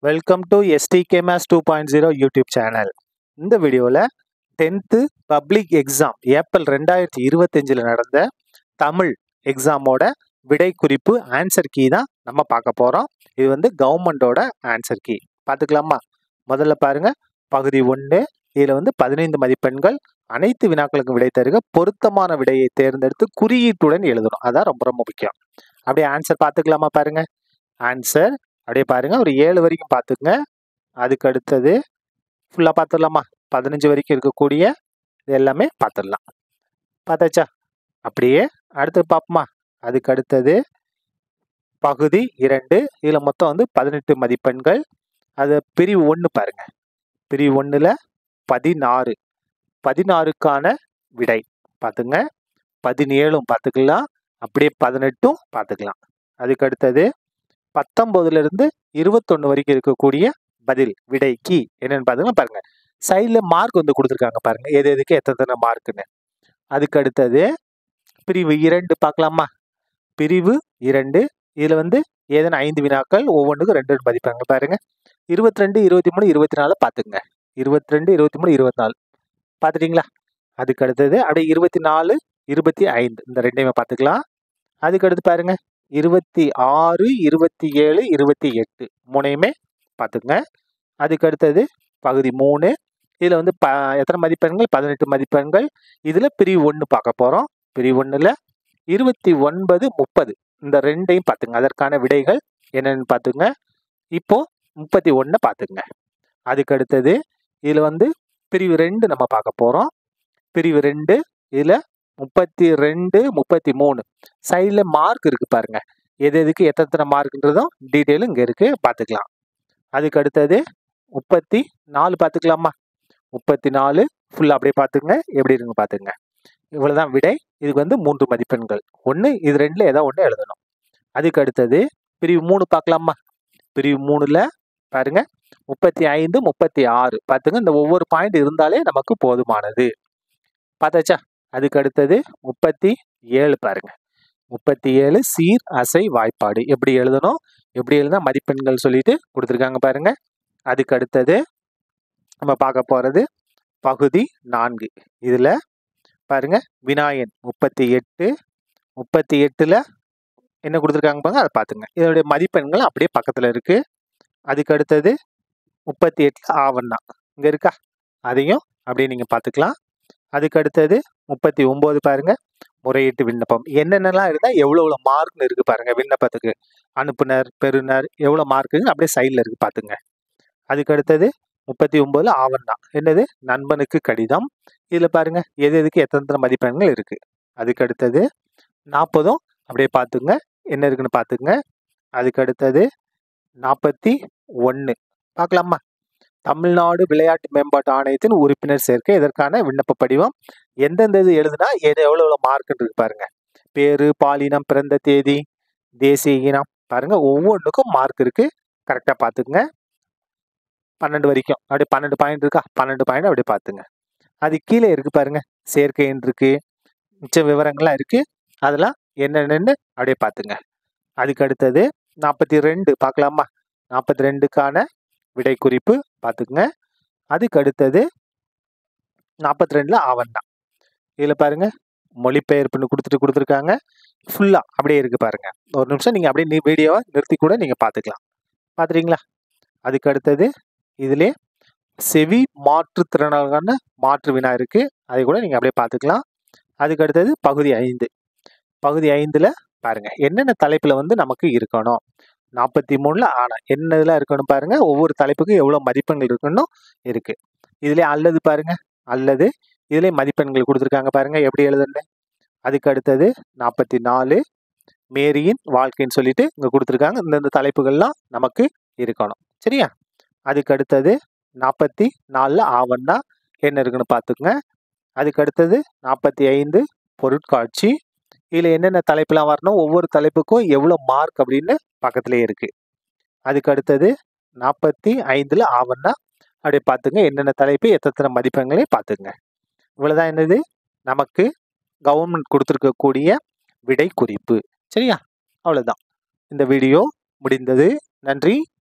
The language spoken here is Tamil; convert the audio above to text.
Welcome to STK Maths 2.0 YouTube channel. இந்த வீடியோவில் 10th பப்ளிக் எக்ஸாம் ஏப்ரல் 2025 நடந்த தமிழ் எக்ஸாமோட விடை குறிப்பு ஆன்சர் கீ தான் நம்ம பார்க்க போகிறோம். இது வந்து கவர்மெண்டோட ஆன்சர் கீ. பார்த்துக்கலாமா? முதல்ல பாருங்க, பகுதி 1. இதில் வந்து 15 மதிப்பெண்கள். அனைத்து வினாக்களுக்கும் விடை தருக. பொருத்தமான விடையை தேர்ந்தெடுத்து குறியீட்டுடன் எழுதணும். அதான் ரொம்ப ரொம்ப முக்கியம். அப்படியே ஆன்சர் பார்த்துக்கலாமா? பாருங்க, ஆன்சர் அப்படியே பாருங்க, ஒரு 7 வரைக்கும் பார்த்துக்குங்க. அதுக்கு அடுத்தது ஃபுல்லாக பார்த்துடலாமா? 15 வரைக்கும் இருக்கக்கூடிய இது எல்லாமே பார்த்துடலாம். பார்த்தாச்சா? அப்படியே அடுத்து பார்ப்போமா? அதுக்கு அடுத்தது பகுதி 2. இதில் மொத்தம் வந்து 18 மதிப்பெண்கள். அது பிரிவு 1 பாருங்க. பிரிவு 1ல் 16. 16க்கான விடை பார்த்துங்க. 17 பார்த்துக்கலாம். அப்படியே 18 பார்த்துக்கலாம். அதுக்கு அடுத்தது 19லிருந்து 21 வரைக்கும் இருக்கக்கூடிய பதில் விடை கீ என்னன்னு பாத்தீங்கன்னா பாருங்க, சைட்ல மார்க் வந்து கொடுத்துருக்காங்க பாருங்க, எது எதுக்கு எத்தனை மார்க்குன்னு. அதுக்கு அடுத்தது பிரிவு 2 பார்க்கலாமா? பிரிவு 2 இதுல வந்து ஏதேனும் 5 வினாக்கள், ஒவ்வொன்றுக்கும் 2 மதிப்பெண்கள் பாருங்க. 22, 23, 24 பார்த்துங்க. 22, 23, 24 பார்த்துட்டீங்களா? அதுக்கு அடுத்தது அப்படியே 24, 25 இந்த ரெண்டையுமே பார்த்துக்கலாம். அதுக்கு அடுத்து பாருங்க, 26, 27, 28 மூணையுமே பார்த்துங்க. அதுக்கு அடுத்தது பகுதி 3. இதில் வந்து எத்தனை மதிப்பெண்கள்? 18 மதிப்பெண்கள். இதில் பிரிவு 1 பார்க்க போகிறோம். பிரிவு 1ல் 29, 30 இந்த ரெண்டையும் பார்த்துங்க. அதற்கான விடைகள் என்னென்னு பார்த்துங்க. இப்போ 31 பார்த்துங்க. அதுக்கு அடுத்தது இதில் வந்து பிரிவு 2 நம்ம பார்க்க போகிறோம். பிரிவு 2 இதில் 32, 33 சைடில் மார்க் இருக்கு பாருங்க, எது எதுக்கு எத்தனை மார்க்ன்றதும் டீட்டெயிலும் இங்கே இருக்கு, பார்த்துக்கலாம். அதுக்கு அடுத்தது 34 பார்த்துக்கலாமா? 34 ஃபுல்லாக அப்படியே பார்த்துங்க, எப்படி இருக்குங்க பார்த்துங்க. இவ்வளோதான் விடை. இதுக்கு வந்து 3 மதிப்பெண்கள். ஒன்று இது 2ல் ஏதோ ஒன்று எழுதணும். அதுக்கு அடுத்தது பிரிவு 3 பார்க்கலாமா? பிரிவு 3ல் பாருங்க, 35, 36 பார்த்துங்க. இந்த ஒவ்வொரு பாயிண்ட் இருந்தாலே நமக்கு போதுமானது. பார்த்தாச்சா? அதுக்கு அடுத்தது 37 பாருங்க. 37 சீர் அசை வாய்ப்பாடு எப்படி எழுதணும், எப்படி எழுதினா மதிப்பெண்கள் சொல்லிட்டு கொடுத்துருக்காங்க பாருங்க. அதுக்கு அடுத்தது நம்ம பார்க்க போறது பகுதி 4. இதுல பாருங்க, வினாயன் 38. 38ல் என்ன கொடுத்துருக்காங்க பாருங்க, அதை பார்த்துங்க. இதனுடைய மதிப்பெண்கள் அப்படியே பக்கத்துல இருக்கு. அதுக்கு அடுத்தது 38 ஆவண்ணா இங்க இருக்கா, அதையும் அப்படியே நீங்க பார்த்துக்கலாம். அதுக்கு அடுத்தது 39 பாருங்க, முறையீட்டு விண்ணப்பம் என்னென்னலாம் இருந்தால் எவ்வளோ மார்க்னு இருக்கு பாருங்க. விண்ணப்பத்துக்கு அனுப்புனர், பெறுநர் எவ்வளோ மார்க்குன்னு அப்படியே சைடில் இருக்கு பார்த்துங்க. அதுக்கு அடுத்தது 39 ஆவண்ணா என்னது, நண்பனுக்கு கடிதம். இதில் பாருங்க எது எதுக்கு எத்தனை மதிப்பெண்கள் இருக்கு. அதுக்கு அடுத்தது 40 அப்படியே பார்த்துங்க, என்ன இருக்குன்னு பார்த்துங்க. அதுக்கு அடுத்தது 41 பார்க்கலாமா? தமிழ்நாடு விளையாட்டு மேம்பாட்டு ஆணையத்தின் உறுப்பினர் சேர்க்கை, இதற்கான விண்ணப்ப படிவம். எந்தெந்த இது எழுதுனா எது எவ்வளவு மார்க் இருக்கு பாருங்க. பேரு, பாலினம், பிறந்த தேதி, தேசிய இனம் பாருங்க, ஒவ்வொன்றுக்கும் மார்க் இருக்கு. கரெக்டா பார்த்துக்குங்க. 12 வரைக்கும் அப்படியே 12 பாயிண்ட் இருக்கா, 12 பாயிண்ட் அப்படியே பார்த்துங்க. அது கீழே இருக்கு பாருங்க, சேர்க்கைன்னு இருக்கு, மிச்ச விவரங்கள்லாம் இருக்கு, அதெல்லாம் என்னென்னு அப்படியே பார்த்துங்க. அதுக்கு அடுத்தது 42 பார்க்கலாமா? 42க்கான விடை குறிப்பு பார்த்துக்குங்க. அதுக்கு அடுத்தது 42ல் ஆவண்ணா. இதில் பாருங்க, மொழிபெயர்ப்புன்னு கொடுத்துருக்காங்க. ஃபுல்லா அப்படியே இருக்கு பாருங்க. ஒரு நிமிஷம் நீங்க அப்படியே வீடியோவை நிறுத்தி கூட நீங்க பார்த்துக்கலாம். பார்த்துறீங்களா? அதுக்கு அடுத்தது இதிலே செவி மாற்றுத்திறனாளர்கான மாற்று வினா இருக்கு, அதை கூட நீங்க அப்படியே பார்த்துக்கலாம். அதுக்கு அடுத்தது பகுதி 5. பகுதி 5ல் பாருங்க, என்னென்ன தலைப்புல வந்து நமக்கு இருக்கணும். 43ல் ஆனா என்னதெல்லாம் இருக்கணும் பாருங்க, ஒவ்வொரு தலைப்புக்கும் எவ்வளவு மதிப்பெண்கள் இருக்கணும் இருக்கு. இதுல அல்லது பாருங்க, அல்லது இதுல மதிப்பெண்கள் கொடுத்துருக்காங்க பாருங்க, எப்படி எழுதுன்னு. அதுக்கு அடுத்தது 44 மேரியின் வாழ்க்கைன்னு சொல்லிட்டு இங்க கொடுத்துருக்காங்க. இந்தந்த தலைப்புகள்லாம் நமக்கு இருக்கணும், சரியா? அதுக்கு அடுத்தது 44ல் ஆவண்ணா என்ன இருக்குன்னு பார்த்துக்குங்க. அதுக்கு அடுத்தது 45 பொருட்காட்சி. இதுல என்னென்ன தலைப்புலாம் வரணும், ஒவ்வொரு தலைப்புக்கும் எவ்வளவு மார்க் அப்படின்னு பக்கத்திலே இருக்கு. அதுக்கு அடுத்தது 45ல் ஆவண்ணா அப்படியே பார்த்துங்க, என்னென்ன தலைப்பு எத்தனை மதிப்பெண்களையும் பார்த்துங்க. இவ்வளவுதான் என்னது நமக்கு கவர்மெண்ட் கொடுத்துருக்கக்கூடிய விடை குறிப்பு, சரியா? அவ்வளவுதான். இந்த வீடியோ முடிந்தது. நன்றி.